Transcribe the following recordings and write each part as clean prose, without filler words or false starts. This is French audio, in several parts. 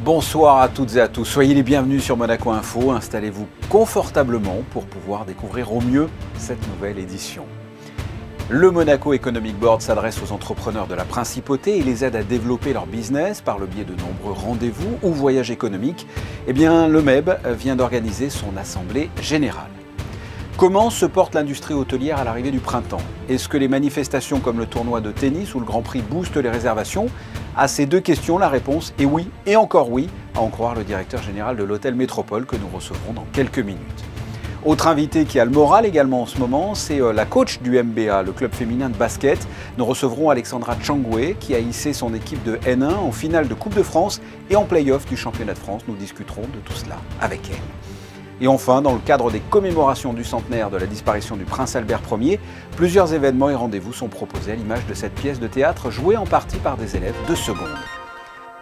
Bonsoir à toutes et à tous, soyez les bienvenus sur Monaco Info, installez-vous confortablement pour pouvoir découvrir au mieux cette nouvelle édition. Le Monaco Economic Board s'adresse aux entrepreneurs de la principauté et les aide à développer leur business par le biais de nombreux rendez-vous ou voyages économiques. Eh bien, le MEB vient d'organiser son assemblée générale. Comment se porte l'industrie hôtelière à l'arrivée du printemps? Est-ce que les manifestations comme le tournoi de tennis ou le Grand Prix boostent les réservations? À ces deux questions, la réponse est oui et encore oui, à en croire le directeur général de l'hôtel Métropole que nous recevrons dans quelques minutes. Autre invité qui a le moral également en ce moment, c'est la coach du MBA, le club féminin de basket. Nous recevrons Alexandra Changwe qui a hissé son équipe de N1 en finale de Coupe de France et en play-off du championnat de France. Nous discuterons de tout cela avec elle. Et enfin, dans le cadre des commémorations du centenaire de la disparition du prince Albert Ier, plusieurs événements et rendez-vous sont proposés à l'image de cette pièce de théâtre jouée en partie par des élèves de seconde.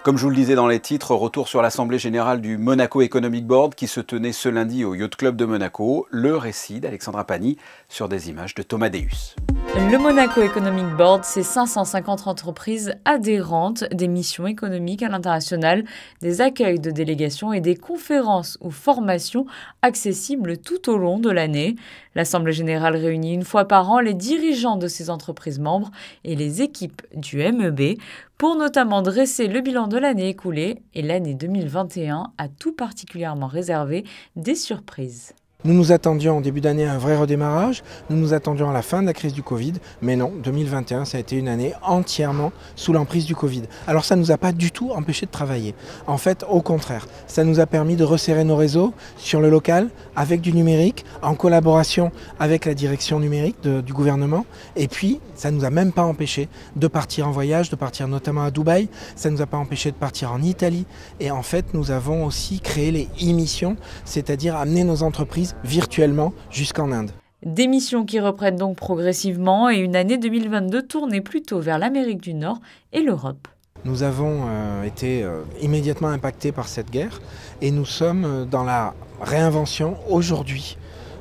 Comme je vous le disais dans les titres, retour sur l'Assemblée générale du Monaco Economic Board qui se tenait ce lundi au Yacht Club de Monaco. Le récit d'Alexandra Pani sur des images de Thomas Deus. Le Monaco Economic Board, c'est 550 entreprises adhérentes, des missions économiques à l'international, des accueils de délégations et des conférences ou formations accessibles tout au long de l'année. L'Assemblée générale réunit une fois par an les dirigeants de ces entreprises membres et les équipes du MEB pour notamment dresser le bilan de l'année écoulée, et l'année 2021 a tout particulièrement réservé des surprises. Nous nous attendions en début d'année à un vrai redémarrage, nous nous attendions à la fin de la crise du Covid, mais non, 2021 ça a été une année entièrement sous l'emprise du Covid. Alors ça ne nous a pas du tout empêché de travailler. En fait, au contraire, ça nous a permis de resserrer nos réseaux sur le local, avec du numérique, en collaboration avec la direction numérique du gouvernement. Et puis, ça ne nous a même pas empêché de partir en voyage, de partir notamment à Dubaï, ça ne nous a pas empêché de partir en Italie. Et en fait, nous avons aussi créé les e-missions, c'est-à-dire amener nos entreprises virtuellement jusqu'en Inde. Des missions qui reprennent donc progressivement et une année 2022 tournée plutôt vers l'Amérique du Nord et l'Europe. Nous avons été immédiatement impactés par cette guerre et nous sommes dans la réinvention aujourd'hui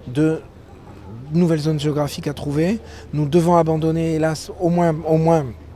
de nouvelles zones géographiques à trouver. Nous devons abandonner, hélas, au moins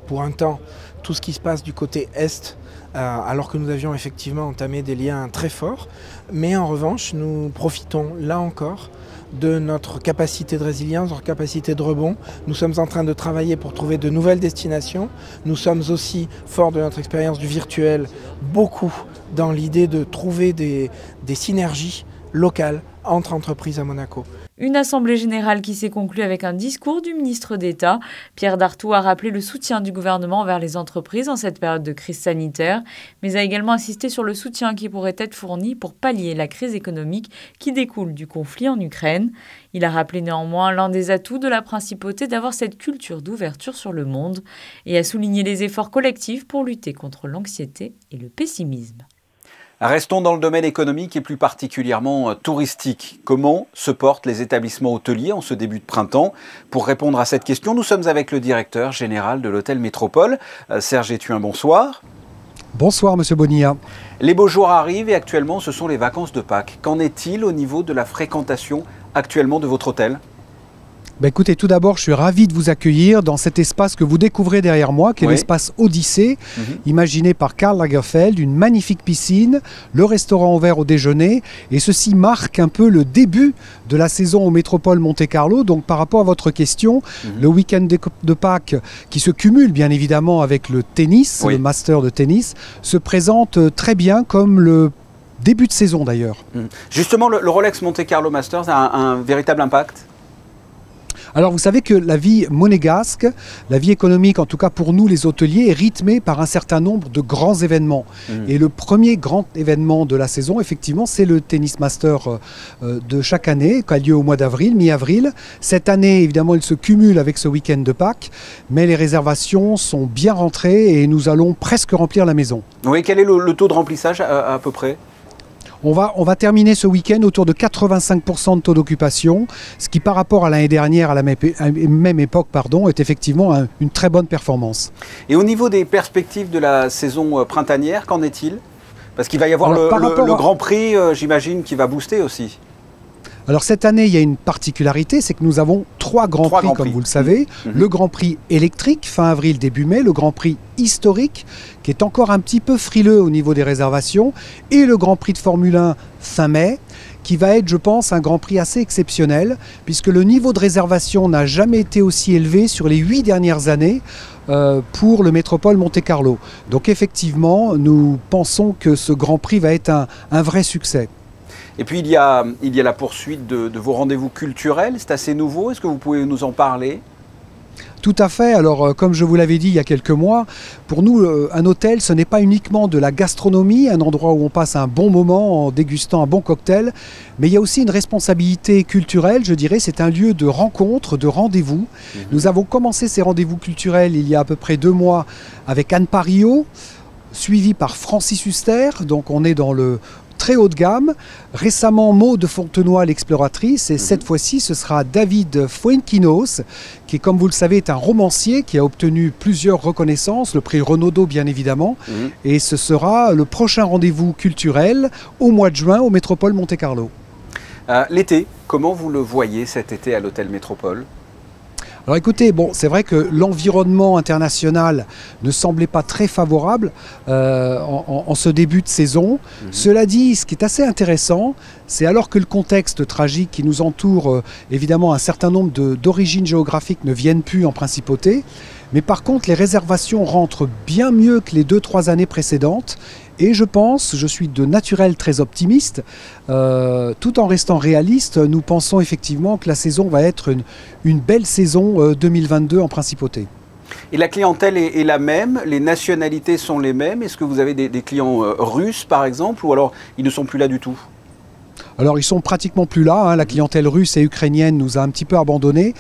pour un temps, tout ce qui se passe du côté Est, alors que nous avions effectivement entamé des liens très forts. Mais en revanche, nous profitons là encore de notre capacité de résilience, notre capacité de rebond. Nous sommes en train de travailler pour trouver de nouvelles destinations. Nous sommes aussi, forts de notre expérience du virtuel, beaucoup dans l'idée de trouver des synergies locales entre entreprises à Monaco. Une assemblée générale qui s'est conclue avec un discours du ministre d'État. Pierre Dartout a rappelé le soutien du gouvernement envers les entreprises en cette période de crise sanitaire, mais a également insisté sur le soutien qui pourrait être fourni pour pallier la crise économique qui découle du conflit en Ukraine. Il a rappelé néanmoins l'un des atouts de la principauté d'avoir cette culture d'ouverture sur le monde et a souligné les efforts collectifs pour lutter contre l'anxiété et le pessimisme. Restons dans le domaine économique et plus particulièrement touristique. Comment se portent les établissements hôteliers en ce début de printemps? Pour répondre à cette question, nous sommes avec le directeur général de l'hôtel Métropole, Serge Étuin, bonsoir. Bonsoir Monsieur Bonilla. Les beaux jours arrivent et actuellement ce sont les vacances de Pâques. Qu'en est-il au niveau de la fréquentation actuellement de votre hôtel? Écoutez, tout d'abord, je suis ravi de vous accueillir dans cet espace que vous découvrez derrière moi, qui est l'espace Odyssée, imaginé par Karl Lagerfeld, une magnifique piscine, le restaurant ouvert au déjeuner, et ceci marque un peu le début de la saison au Métropole Monte-Carlo. Donc par rapport à votre question, le week-end de Pâques, qui se cumule bien évidemment avec le tennis, le master de tennis, se présente très bien comme le début de saison d'ailleurs. Justement, le Rolex Monte-Carlo Masters a un véritable impact? Alors vous savez que la vie monégasque, la vie économique en tout cas pour nous les hôteliers, est rythmée par un certain nombre de grands événements. Et le premier grand événement de la saison, effectivement, c'est le Tennis Master de chaque année, qui a lieu au mois d'avril, mi-avril. Cette année, évidemment, il se cumule avec ce week-end de Pâques, mais les réservations sont bien rentrées et nous allons presque remplir la maison. Oui, quel est le taux de remplissage à peu près ? On va terminer ce week-end autour de 85% de taux d'occupation, ce qui par rapport à l'année dernière, à la même époque, est effectivement une très bonne performance. Et au niveau des perspectives de la saison printanière, qu'en est-il? Parce qu'il va y avoir le Grand Prix, j'imagine, qui va booster aussi. Alors cette année, il y a une particularité, c'est que nous avons trois grands prix, comme vous le savez. Le Grand Prix électrique, fin avril, début mai, le Grand Prix historique, qui est encore un petit peu frileux au niveau des réservations, et le Grand Prix de Formule 1 fin mai, qui va être, je pense, un Grand Prix assez exceptionnel, puisque le niveau de réservation n'a jamais été aussi élevé sur les 8 dernières années pour le Métropole Monte-Carlo. Donc effectivement, nous pensons que ce Grand Prix va être un vrai succès. Et puis il y a la poursuite de vos rendez-vous culturels, c'est assez nouveau, est-ce que vous pouvez nous en parler ? Tout à fait. Alors, comme je vous l'avais dit il y a quelques mois, pour nous, un hôtel, ce n'est pas uniquement de la gastronomie, un endroit où on passe un bon moment en dégustant un bon cocktail, mais il y a aussi une responsabilité culturelle, je dirais. C'est un lieu de rencontre, de rendez-vous. Nous avons commencé ces rendez-vous culturels il y a à peu près 2 mois avec Anne Parillo, suivi par Francis Huster. Donc, on est dans le très haut de gamme. Récemment, Maud de Fontenoy, l'exploratrice, et cette fois-ci, ce sera David Fuenquinos, qui, comme vous le savez, est un romancier qui a obtenu plusieurs reconnaissances, le prix Renaudot bien évidemment, et ce sera le prochain rendez-vous culturel au mois de juin au Métropole Monte-Carlo. L'été, comment vous le voyez cet été à l'hôtel Métropole ? Alors écoutez, bon, c'est vrai que l'environnement international ne semblait pas très favorable en ce début de saison. Cela dit, ce qui est assez intéressant, c'est alors que le contexte tragique qui nous entoure, évidemment un certain nombre d'origines géographiques ne viennent plus en principauté, mais par contre les réservations rentrent bien mieux que les 2-3 années précédentes. Et je suis de naturel très optimiste, tout en restant réaliste, nous pensons effectivement que la saison va être une belle saison 2022 en principauté. Et la clientèle est la même, les nationalités sont les mêmes, est-ce que vous avez des clients russes par exemple, ou alors ils ne sont plus là du tout ? Alors ils sont pratiquement plus là, hein. La clientèle russe et ukrainienne nous a un petit peu abandonnés.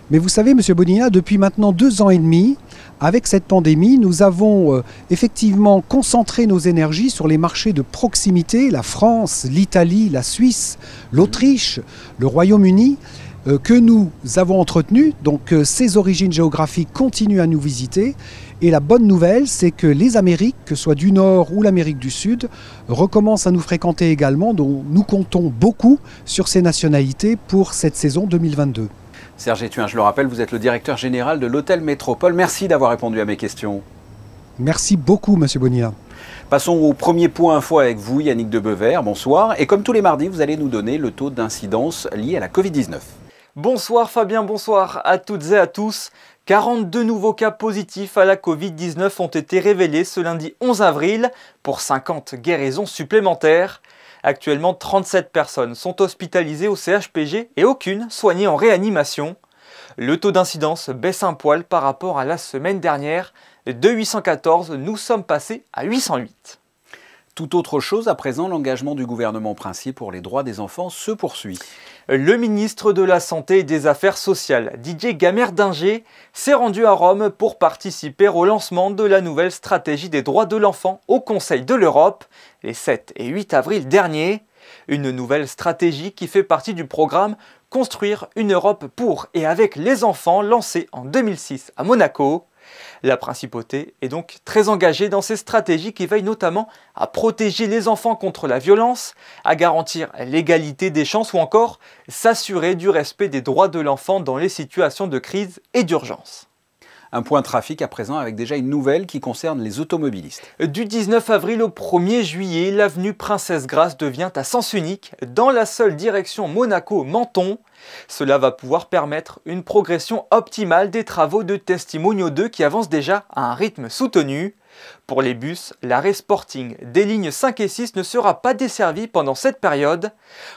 Mais vous savez, Monsieur Bonilla, depuis maintenant 2 ans et demi, avec cette pandémie, nous avons effectivement concentré nos énergies sur les marchés de proximité, la France, l'Italie, la Suisse, l'Autriche, le Royaume-Uni, que nous avons entretenus. Donc ces origines géographiques continuent à nous visiter. Et la bonne nouvelle, c'est que les Amériques, que ce soit du Nord ou l'Amérique du Sud, recommencent à nous fréquenter également. Donc nous comptons beaucoup sur ces nationalités pour cette saison 2022. Serge Étuin, je le rappelle, vous êtes le directeur général de l'hôtel Métropole. Merci d'avoir répondu à mes questions. Merci beaucoup, Monsieur Bonilla. Passons au premier point info avec vous, Yannick Debever. Bonsoir. Et comme tous les mardis, vous allez nous donner le taux d'incidence lié à la Covid-19. Bonsoir Fabien, bonsoir à toutes et à tous. 42 nouveaux cas positifs à la Covid-19 ont été révélés ce lundi 11 avril pour 50 guérisons supplémentaires. Actuellement, 37 personnes sont hospitalisées au CHPG et aucune soignée en réanimation. Le taux d'incidence baisse un poil par rapport à la semaine dernière. De 814, nous sommes passés à 808. Tout autre chose, à présent, l'engagement du gouvernement princier pour les droits des enfants se poursuit. Le ministre de la Santé et des Affaires sociales, Didier Gamère-Dinger, s'est rendu à Rome pour participer au lancement de la nouvelle stratégie des droits de l'enfant au Conseil de l'Europe, les 7 et 8 avril dernier. Une nouvelle stratégie qui fait partie du programme Construire une Europe pour et avec les enfants, lancé en 2006 à Monaco. La principauté est donc très engagée dans ces stratégies qui veillent notamment à protéger les enfants contre la violence, à garantir l'égalité des chances ou encore s'assurer du respect des droits de l'enfant dans les situations de crise et d'urgence. Un point trafic à présent avec déjà une nouvelle qui concerne les automobilistes. Du 19 avril au 1er juillet, l'avenue Princesse Grace devient à sens unique dans la seule direction Monaco-Menton. Cela va pouvoir permettre une progression optimale des travaux de Testimonial 2 qui avancent déjà à un rythme soutenu. Pour les bus, l'arrêt Sporting des lignes 5 et 6 ne sera pas desservi pendant cette période.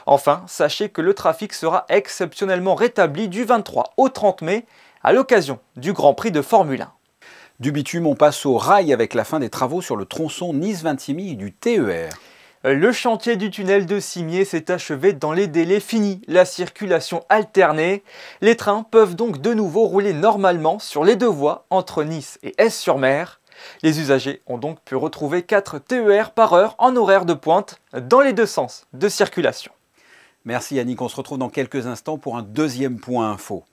Enfin, sachez que le trafic sera exceptionnellement rétabli du 23 au 30 mai à l'occasion du Grand Prix de Formule 1. Du bitume, on passe au rail avec la fin des travaux sur le tronçon Nice-Vintimille du TER. Le chantier du tunnel de Cimiez s'est achevé dans les délais finis, la circulation alternée. Les trains peuvent donc de nouveau rouler normalement sur les 2 voies entre Nice et Aix-sur-Mer. Les usagers ont donc pu retrouver 4 TER par heure en horaire de pointe dans les 2 sens de circulation. Merci Yannick, on se retrouve dans quelques instants pour un deuxième point info.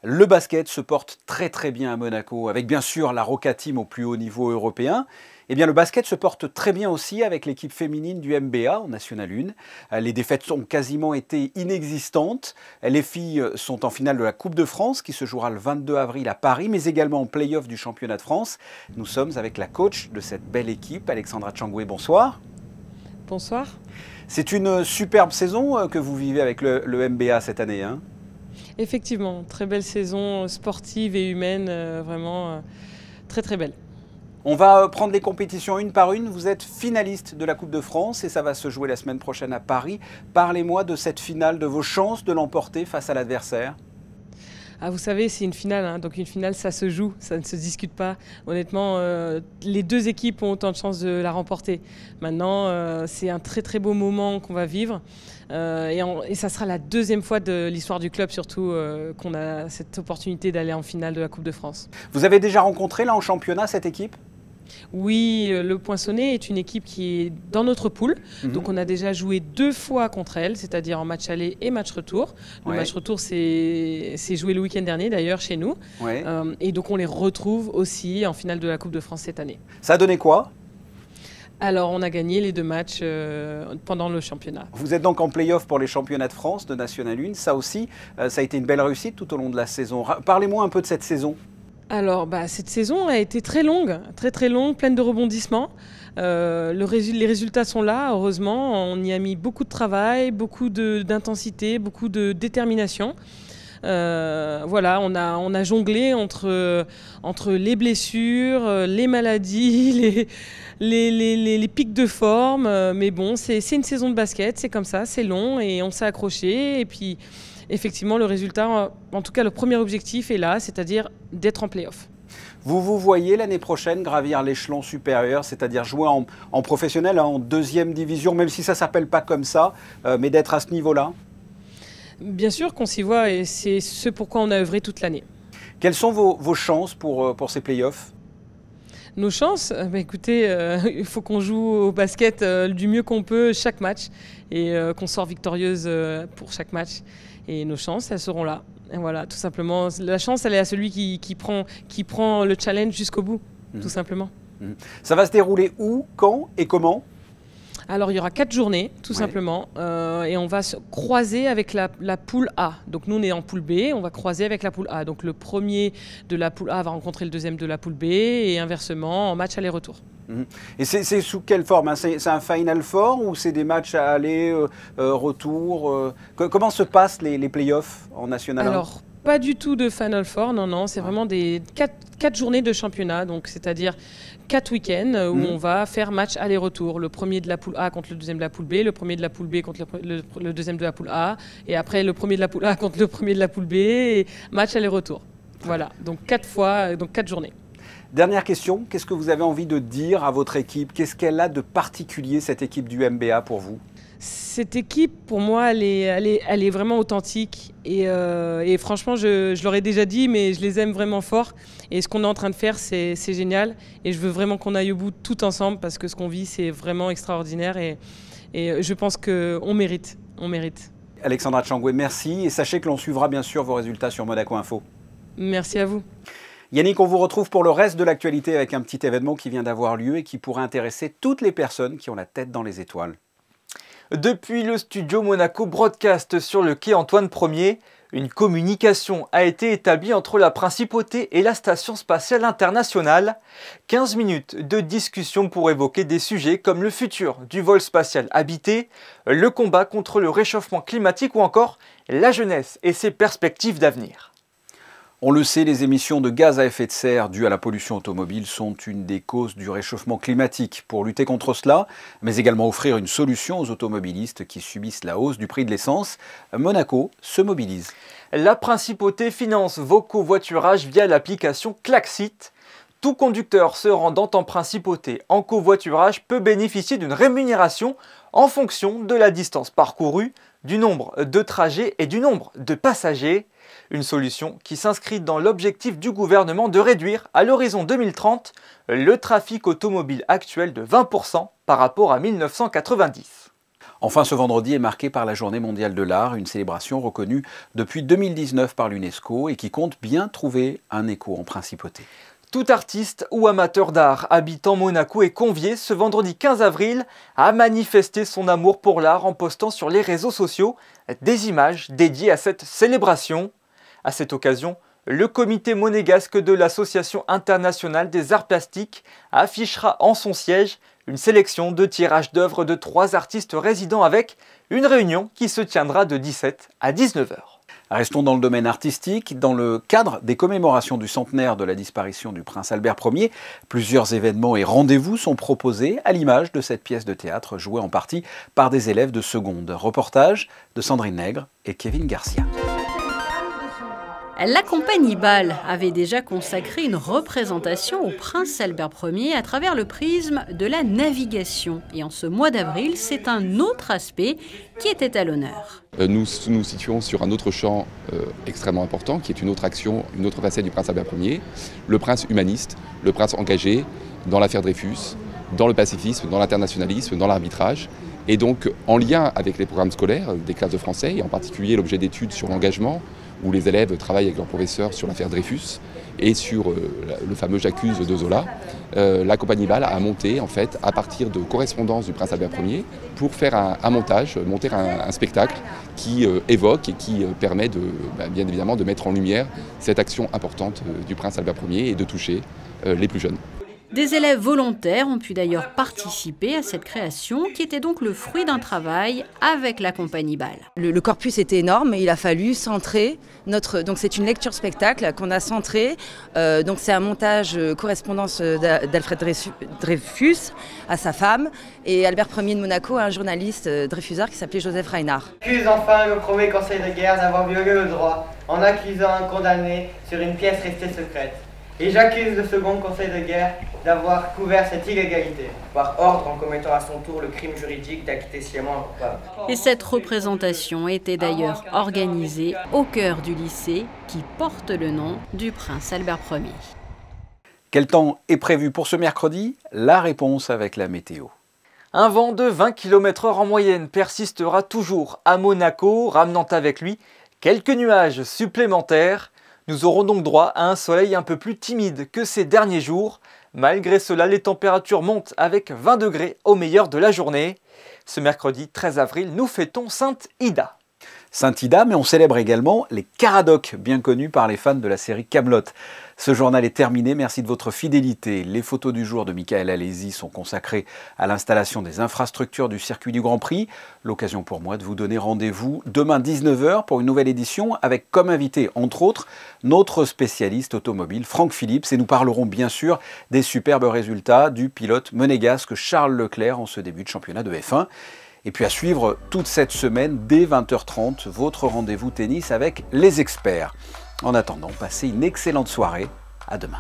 Le basket se porte très bien à Monaco, avec bien sûr la Roca Team au plus haut niveau européen. Eh bien, le basket se porte très bien aussi avec l'équipe féminine du MBA en National 1. Les défaites ont quasiment été inexistantes. Les filles sont en finale de la Coupe de France qui se jouera le 22 avril à Paris, mais également en play-off du championnat de France. Nous sommes avec la coach de cette belle équipe, Alexandra Tchangoué. Bonsoir. Bonsoir. C'est une superbe saison que vous vivez avec le MBA cette année, hein? Effectivement, très belle saison sportive et humaine, vraiment très très belle. On va prendre les compétitions une par une. Vous êtes finaliste de la Coupe de France et ça va se jouer la semaine prochaine à Paris. Parlez-moi de cette finale, de vos chances de l'emporter face à l'adversaire. Ah, vous savez, c'est une finale, hein, donc une finale, ça se joue, ça ne se discute pas. Honnêtement, les deux équipes ont autant de chances de la remporter. Maintenant, c'est un très très beau moment qu'on va vivre. Et ça sera la deuxième fois de l'histoire du club, surtout, qu'on a cette opportunité d'aller en finale de la Coupe de France. Vous avez déjà rencontré là en championnat cette équipe ? Oui, le Poinçonnet est une équipe qui est dans notre poule. Donc on a déjà joué 2 fois contre elle, c'est-à-dire en match aller et match retour. Le match retour, c'est joué le week-end dernier d'ailleurs chez nous. Et donc on les retrouve aussi en finale de la Coupe de France cette année. Ça a donné quoi ? Alors on a gagné les 2 matchs pendant le championnat. Vous êtes donc en play-off pour les championnats de France de National 1. Ça aussi, ça a été une belle réussite tout au long de la saison. Parlez-moi un peu de cette saison. Alors, cette saison a été très longue, pleine de rebondissements. Les résultats sont là, heureusement. On y a mis beaucoup de travail, beaucoup d'intensité, beaucoup de détermination. Voilà, on a jonglé entre les blessures, les maladies, les pics de forme. Mais bon, c'est une saison de basket, c'est comme ça, c'est long et on s'est accroché. Et puis, effectivement, le résultat, en tout cas le premier objectif est là, c'est-à-dire d'être en play-off. Vous voyez l'année prochaine gravir l'échelon supérieur, c'est-à-dire jouer en professionnel, en 2e division, même si ça ne s'appelle pas comme ça, mais d'être à ce niveau-là? Bien sûr qu'on s'y voit et c'est ce pourquoi on a œuvré toute l'année. Quelles sont vos chances pour ces play-offs? Nos chances, écoutez, il faut qu'on joue au basket du mieux qu'on peut chaque match et qu'on sort victorieuse pour chaque match. Et nos chances, elles seront là. Et voilà, tout simplement. La chance, elle est à celui qui prend le challenge jusqu'au bout, tout simplement. Ça va se dérouler où, quand et comment? Alors, il y aura 4 journées, tout simplement, et on va se croiser avec la poule A. Donc, nous, on est en poule B, on va croiser avec la poule A. Donc, le premier de la poule A va rencontrer le deuxième de la poule B, et inversement, en match aller-retour. Et c'est sous quelle forme, hein? C'est un Final Four ou c'est des matchs à aller, retour Comment se passent les play-offs en National 1? Alors, pas du tout de Final Four, non, c'est vraiment des 4 journées de championnat, donc c'est-à-dire 4 week-ends où on va faire match aller-retour. Le premier de la poule A contre le deuxième de la poule B, le premier de la poule B contre le deuxième de la poule A, et après le premier de la poule A contre le premier de la poule B, et match aller-retour. Voilà, donc 4 fois, donc 4 journées. Dernière question, qu'est-ce que vous avez envie de dire à votre équipe? Qu'est-ce qu'elle a de particulier, cette équipe du MBA, pour vous? Cette équipe, pour moi, elle est vraiment authentique. Et franchement, je leur ai déjà dit, mais je les aime vraiment fort. Et ce qu'on est en train de faire, c'est génial. Et je veux vraiment qu'on aille au bout tout ensemble parce que ce qu'on vit, c'est vraiment extraordinaire. Et je pense qu'on mérite. On mérite. Alexandra Tchangoué, merci. Et sachez que l'on suivra bien sûr vos résultats sur Monaco Info. Merci à vous. Yannick, on vous retrouve pour le reste de l'actualité avec un petit événement qui vient d'avoir lieu et qui pourrait intéresser toutes les personnes qui ont la tête dans les étoiles. Depuis le studio Monaco Broadcast sur le quai Antoine Ier, une communication a été établie entre la Principauté et la Station Spatiale Internationale. 15 minutes de discussion pour évoquer des sujets comme le futur du vol spatial habité, le combat contre le réchauffement climatique ou encore la jeunesse et ses perspectives d'avenir. On le sait, les émissions de gaz à effet de serre dues à la pollution automobile sont une des causes du réchauffement climatique. Pour lutter contre cela, mais également offrir une solution aux automobilistes qui subissent la hausse du prix de l'essence, Monaco se mobilise. La Principauté finance vos covoiturages via l'application Klaxit. Tout conducteur se rendant en Principauté en covoiturage peut bénéficier d'une rémunération en fonction de la distance parcourue, du nombre de trajets et du nombre de passagers. Une solution qui s'inscrit dans l'objectif du gouvernement de réduire à l'horizon 2030 le trafic automobile actuel de 20% par rapport à 1990. Enfin, ce vendredi est marqué par la Journée mondiale de l'art, une célébration reconnue depuis 2019 par l'UNESCO et qui compte bien trouver un écho en Principauté. Tout artiste ou amateur d'art habitant Monaco est convié ce vendredi 15 avril à manifester son amour pour l'art en postant sur les réseaux sociaux des images dédiées à cette célébration. À cette occasion, le comité monégasque de l'Association internationale des arts plastiques affichera en son siège une sélection de tirages d'œuvres de 3 artistes résidents avec une réunion qui se tiendra de 17 à 19h. Restons dans le domaine artistique. Dans le cadre des commémorations du centenaire de la disparition du prince Albert Ier, plusieurs événements et rendez-vous sont proposés à l'image de cette pièce de théâtre jouée en partie par des élèves de seconde. Reportage de Sandrine Nègre et Kevin Garcia. La compagnie Bâle avait déjà consacré une représentation au prince Albert Ier à travers le prisme de la navigation. Et en ce mois d'avril, c'est un autre aspect qui était à l'honneur. Nous nous situons sur un autre champ extrêmement important, qui est une autre action, une autre facette du prince Albert Ier, le prince humaniste, le prince engagé dans l'affaire Dreyfus, dans le pacifisme, dans l'internationalisme, dans l'arbitrage. Et donc, en lien avec les programmes scolaires des classes de français, et en particulier l'objet d'études sur l'engagement, où les élèves travaillent avec leurs professeurs sur l'affaire Dreyfus et sur le fameux J'accuse de Zola, la compagnie Bâle a monté, en fait, à partir de correspondances du prince Albert Ier, pour faire un montage, monter un spectacle qui évoque et qui permet bien évidemment de mettre en lumière cette action importante du prince Albert Ier et de toucher les plus jeunes. Des élèves volontaires ont pu d'ailleurs participer à cette création qui était donc le fruit d'un travail avec la compagnie Bâle. Le corpus était énorme, il a fallu centrer donc c'est une lecture spectacle qu'on a centrée. Donc c'est un montage correspondance d'Alfred Dreyfus à sa femme et Albert Ier de Monaco à un journaliste dreyfusard qui s'appelait Joseph Reinhardt. J'accuse enfin le premier conseil de guerre d'avoir violé le droit en accusant un condamné sur une pièce restée secrète. Et j'accuse le second conseil de guerre d'avoir couvert cette illégalité, par ordre en commettant à son tour le crime juridique d'acquitter sciemment un coupable. Et cette représentation était d'ailleurs organisée au cœur du lycée qui porte le nom du prince Albert Ier. Quel temps est prévu pour ce mercredi? La réponse avec la météo. Un vent de 20 km/h en moyenne persistera toujours à Monaco, ramenant avec lui quelques nuages supplémentaires. Nous aurons donc droit à un soleil un peu plus timide que ces derniers jours. Malgré cela, les températures montent avec 20 degrés au meilleur de la journée. Ce mercredi 13 avril, nous fêtons Sainte Ida. Sainte Ida, mais on célèbre également les Caradocs, bien connus par les fans de la série Kaamelott. Ce journal est terminé, merci de votre fidélité. Les photos du jour de Michael Alési sont consacrées à l'installation des infrastructures du circuit du Grand Prix. L'occasion pour moi de vous donner rendez-vous demain 19h pour une nouvelle édition avec comme invité, entre autres, notre spécialiste automobile Franck Phillips. Et nous parlerons bien sûr des superbes résultats du pilote monégasque Charles Leclerc en ce début de championnat de F1. Et puis à suivre toute cette semaine, dès 20h30, votre rendez-vous tennis avec les experts. En attendant, passez une excellente soirée. À demain.